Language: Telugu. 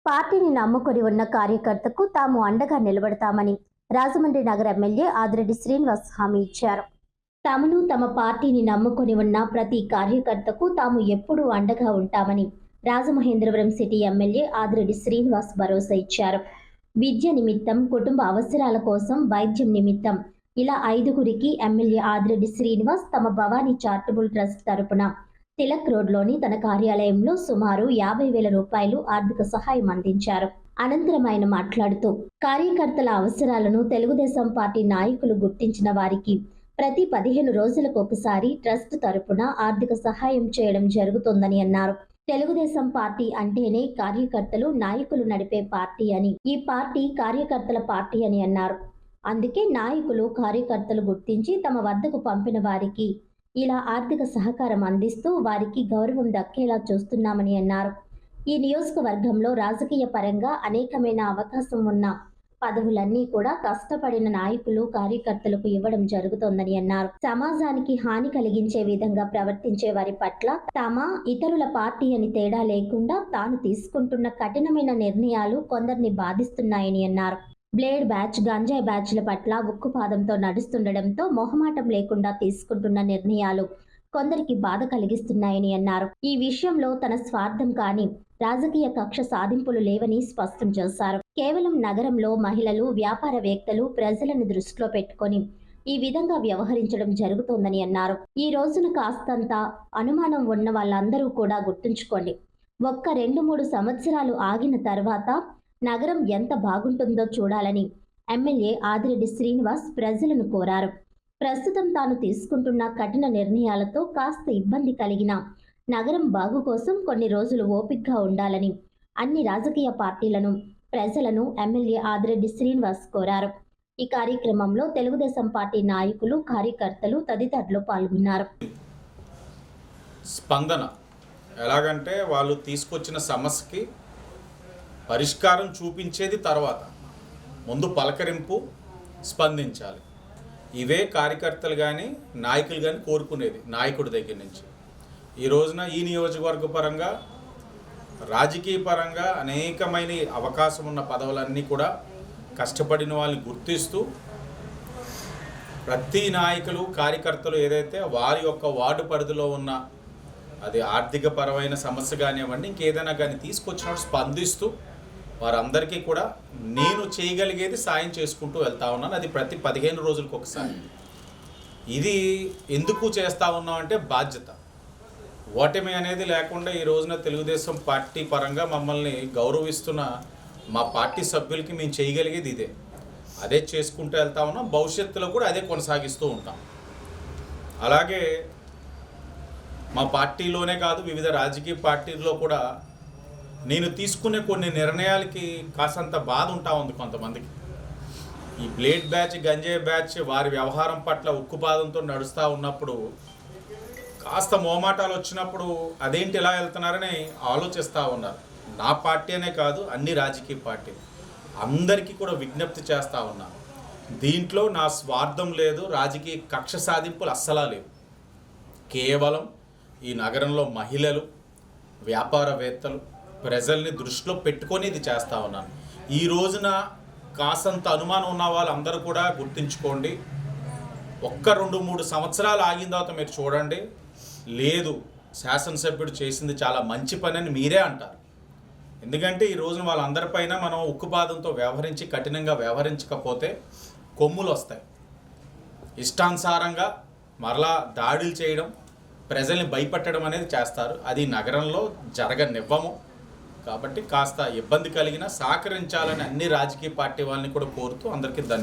పార్టీని నమ్ముకొని ఉన్న కార్యకర్తకు తాము అండగా నిలబడతామని రాజమండ్రి నగర ఎమ్మెల్యే ఆదిరెడ్డి శ్రీనివాస్ హామీ ఇచ్చారు. తమను తమ పార్టీని నమ్ముకొని ఉన్న ప్రతి కార్యకర్తకు తాము ఎప్పుడూ అండగా ఉంటామని రాజమహేంద్రవరం సిటీ ఎమ్మెల్యే ఆదిరెడ్డి శ్రీనివాస్ భరోసా ఇచ్చారు. విద్య నిమిత్తం, కుటుంబ అవసరాల కోసం, వైద్యం నిమిత్తం ఇలా 5గురికి ఎమ్మెల్యే ఆదిరెడ్డి శ్రీనివాస్ తమ భవానీ చారిటబుల్ ట్రస్ట్ తరపున తిలక్ రోడ్లోని తన కార్యాలయంలో సుమారు 50,000 రూపాయలు ఆర్థిక సహాయం అందించారు. అనంతరం ఆయన మాట్లాడుతూ, కార్యకర్తల అవసరాలను తెలుగుదేశం పార్టీ నాయకులు గుర్తించిన వారికి ప్రతి 15 రోజులకు ఒకసారి ట్రస్ట్ తరపున ఆర్థిక సహాయం చేయడం జరుగుతోందని అన్నారు. తెలుగుదేశం పార్టీ అంటేనే కార్యకర్తలు, నాయకులు నడిపే పార్టీ అని, ఈ పార్టీ కార్యకర్తల పార్టీ అని అన్నారు. అందుకే నాయకులు, కార్యకర్తలు గుర్తించి తమ వద్దకు పంపిన వారికి ఇలా ఆర్థిక సహకారం అందిస్తూ వారికి గౌరవం దక్కేలా చూస్తున్నామని అన్నారు. ఈ నియోజకవర్గంలో రాజకీయ పరంగా అనేకమైన అవకాశం ఉన్న పదవులన్నీ కూడా కష్టపడిన నాయకులు, కార్యకర్తలకు ఇవ్వడం జరుగుతోందని అన్నారు. సమాజానికి హాని కలిగించే విధంగా ప్రవర్తించే వారి పట్ల తమ, ఇతరుల పార్టీ అని తేడా లేకుండా తాను తీసుకుంటున్న కఠినమైన నిర్ణయాలు కొందరిని బాధిస్తున్నాయని అన్నారు. బ్లేడ్ బ్యాచ్, గంజాయి బ్యాచ్ల పట్ల ఉక్కుపాదంతో నడుస్తుండడంతో మొహమాటం లేకుండా తీసుకుంటున్న నిర్ణయాలు కొందరికి బాధ కలిగిస్తున్నాయని అన్నారు. ఈ విషయంలో తన స్వార్థం కానీ రాజకీయ కక్ష సాధింపులు లేవని స్పష్టం చేశారు. కేవలం నగరంలో మహిళలు, వ్యాపారవేత్తలు, ప్రజలను దృష్టిలో పెట్టుకొని ఈ విధంగా వ్యవహరించడం జరుగుతోందని అన్నారు. ఈ రోజున కాస్తంత అనుమానం ఉన్న వాళ్ళందరూ కూడా గుర్తుంచుకోండి. ఒక్క 2-3 సంవత్సరాలు ఆగిన తర్వాత నగరం ఎంత బాగుంటుందో చూడాలని ఎమ్మెల్యే ఆదిరెడ్డి శ్రీనివాస్ ప్రజలను కోరారు. ప్రస్తుతం తాను తీసుకుంటున్న కఠిన నిర్ణయాలతో కాస్త ఇబ్బంది కలిగిన నగరం బాగు కోసం కొన్ని రోజులు ఓపికగా ఉండాలని అన్ని రాజకీయ పార్టీలను, ప్రజలను ఎమ్మెల్యే ఆదిరెడ్డి శ్రీనివాస్ కోరారు. ఈ కార్యక్రమంలో తెలుగుదేశం పార్టీ నాయకులు, కార్యకర్తలు తదితరులు పాల్గొన్నారు. స్పందన ఎలాగంటే వాళ్ళు తీసుకొచ్చిన సమస్యకి పరిష్కారం చూపించేది తర్వాత, ముందు పలకరింపు, స్పందించాలి. ఇవే కార్యకర్తలు కానీ నాయకులు కానీ కోరుకునేది నాయకుడి దగ్గర నుంచి. ఈ రోజున ఈ నియోజకవర్గ పరంగా, రాజకీయ పరంగా అనేకమైన అవకాశం ఉన్న పదవులన్నీ కూడా కష్టపడిన వాళ్ళని గుర్తిస్తూ ప్రతి నాయకులు, కార్యకర్తలు ఏదైతే వారి యొక్క వార్డు పరిధిలో ఉన్న అది ఆర్థిక పరమైన సమస్య కానివ్వండి, ఇంకేదైనా కానీ తీసుకొచ్చినప్పుడు స్పందిస్తూ వారందరికీ కూడా నేను చేయగలిగేది సాయం చేసుకుంటూ వెళ్తా ఉన్నాను. అది ప్రతి 15 రోజులకు ఒకసారి. ఇది ఎందుకు చేస్తూ ఉన్నామంటే బాధ్యత. ఓటమి అనేది లేకుండా ఈ రోజున తెలుగుదేశం పార్టీ పరంగా మమ్మల్ని గౌరవిస్తున్న మా పార్టీ సభ్యులకి మేము చేయగలిగేది ఇదే. అదే చేసుకుంటూ వెళ్తా ఉన్నాం. భవిష్యత్తులో కూడా అదే కొనసాగిస్తూ ఉంటాం. అలాగే మా పార్టీలోనే కాదు, వివిధ రాజకీయ పార్టీల్లో కూడా నేను తీసుకునే కొన్ని నిర్ణయాలకి కాసంత బాధ ఉంటా ఉంది కొంతమందికి. ఈ బ్లేడ్ బ్యాచ్, గంజాయి బ్యాచ్ వారి వ్యవహారం పట్ల ఉక్కుపాదంతో నడుస్తూ ఉన్నప్పుడు కాస్త మోమాటాలు వచ్చినప్పుడు అదేంటి ఇలా వెళ్తున్నారని ఆలోచిస్తూ ఉన్నారు. నా పార్టీ అనే కాదు, అన్ని రాజకీయ పార్టీలు అందరికీ కూడా విజ్ఞప్తి చేస్తూ ఉన్నాను. దీంట్లో నా స్వార్థం లేదు, రాజకీయ కక్ష సాధింపులు అస్సలా లేవు. కేవలం ఈ నగరంలో మహిళలు, వ్యాపారవేత్తలు, ప్రజల్ని దృష్టిలో పెట్టుకొని ఇది చేస్తూ ఉన్నాను. ఈ రోజున కాసంత అనుమానం ఉన్న వాళ్ళందరూ కూడా గుర్తుంచుకోండి. ఒక్క 2-3 సంవత్సరాలు ఆగిన తర్వాత మీరు చూడండి, లేదు శాసనసభ్యుడు చేసింది చాలా మంచి పని అని మీరే అంటారు. ఎందుకంటే ఈ రోజున వాళ్ళందరిపైన మనం ఉక్కుపాదంతో వ్యవహరించి, కఠినంగా వ్యవహరించకపోతే కొమ్ములు వస్తాయి. ఇష్టానుసారంగా మరలా దాడులు చేయడం, ప్రజల్ని భయపెట్టడం అనేది చేస్తారు. అది నగరంలో జరగనివ్వము. కాబట్టి కాస్త ఇబ్బంది కలిగిన సహకరించాలని అన్ని రాజకీయ పార్టీ వాళ్ళని కూడా కోరుతూ అందరికీ ధన్యవాదాలు.